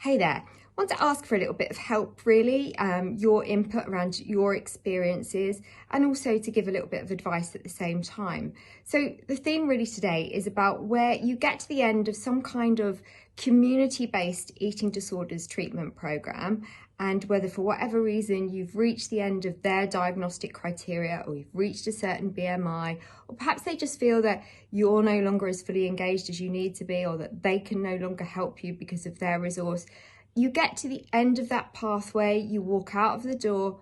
Hey there, I want to ask for a little bit of help really, your input around your experiences and also to give a little bit of advice at the same time. So the theme really today is about where you get to the end of some kind of community-based eating disorders treatment program, and whether for whatever reason you've reached the end of their diagnostic criteria or you've reached a certain BMI, or perhaps they just feel that you're no longer as fully engaged as you need to be, or that they can no longer help you because of their resource. You get to the end of that pathway, you walk out of the door,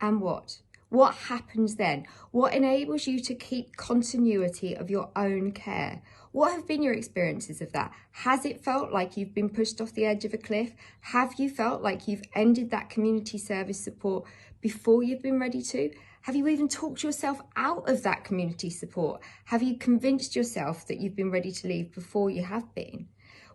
and what? What happens then? What enables you to keep continuity of your own care? What have been your experiences of that? Has it felt like you've been pushed off the edge of a cliff? Have you felt like you've ended that community service support before you've been ready to? Have you even talked yourself out of that community support? Have you convinced yourself that you've been ready to leave before you have been?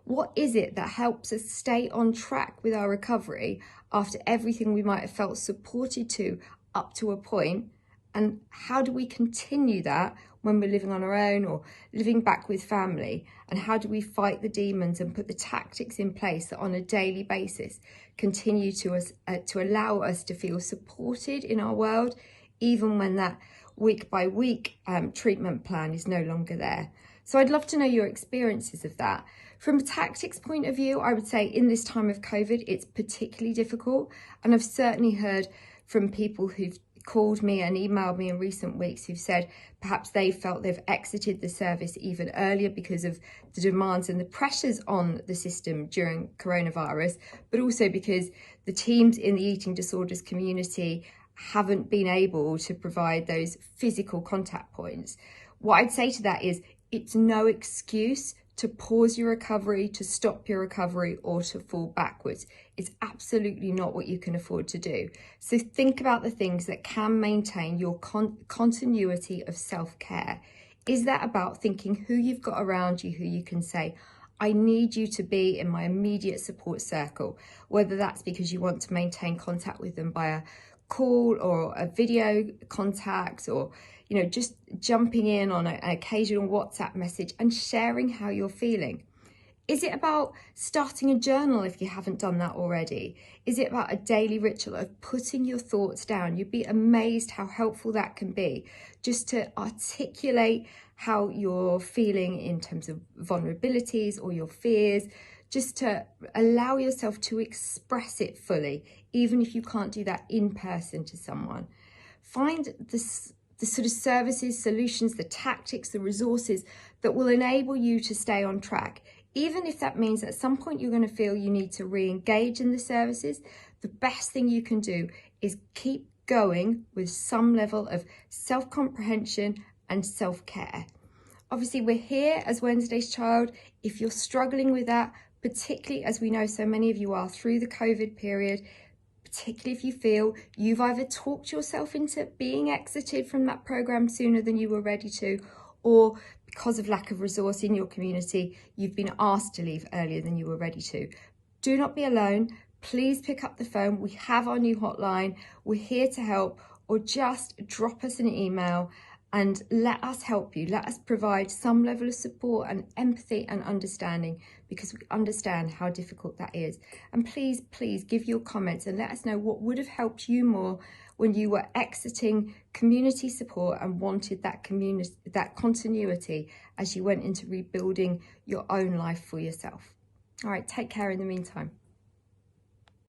What is it that helps us stay on track with our recovery after everything we might have felt supported to up to a point? And how do we continue that when we're living on our own or living back with family? And how do we fight the demons and put the tactics in place that on a daily basis continue to allow us to feel supported in our world, even when that week by week treatment plan is no longer there? So I'd love to know your experiences of that. From a tactics point of view, I would say in this time of COVID, it's particularly difficult. And I've certainly heard from people who've called me and emailed me in recent weeks who've said perhaps they felt they've exited the service even earlier because of the demands and the pressures on the system during coronavirus, but also because the teams in the eating disorders community haven't been able to provide those physical contact points. What I'd say to that is it's no excuse to pause your recovery, to stop your recovery, or to fall backwards. It's absolutely not what you can afford to do. So think about the things that can maintain your continuity of self-care. Is that about thinking who you've got around you, who you can say, I need you to be in my immediate support circle, whether that's because you want to maintain contact with them by a call or a video contact, or just jumping in on an occasional WhatsApp message and sharing how you're feeling. Is it about starting a journal if you haven't done that already? Is it about a daily ritual of putting your thoughts down? You'd be amazed how helpful that can be, just to articulate how you're feeling in terms of vulnerabilities or your fears, just to allow yourself to express it fully, even if you can't do that in person to someone. Find the sort of services, solutions, the tactics, the resources that will enable you to stay on track. Even if that means at some point you're going to feel you need to re-engage in the services, the best thing you can do is keep going with some level of self-comprehension and self-care. Obviously, we're here as Wednesday's Child. If you're struggling with that, particularly as we know so many of you are through the COVID period, particularly if you feel you've either talked yourself into being exited from that program sooner than you were ready to, or because of lack of resource in your community, you've been asked to leave earlier than you were ready to. Do not be alone. Please pick up the phone. We have our new hotline. We're here to help, or just drop us an email and let us help you. Let us provide some level of support and empathy and understanding, because we understand how difficult that is. And please, please give your comments and let us know what would have helped you more when you were exiting community support and wanted that continuity as you went into rebuilding your own life for yourself. All right, take care in the meantime.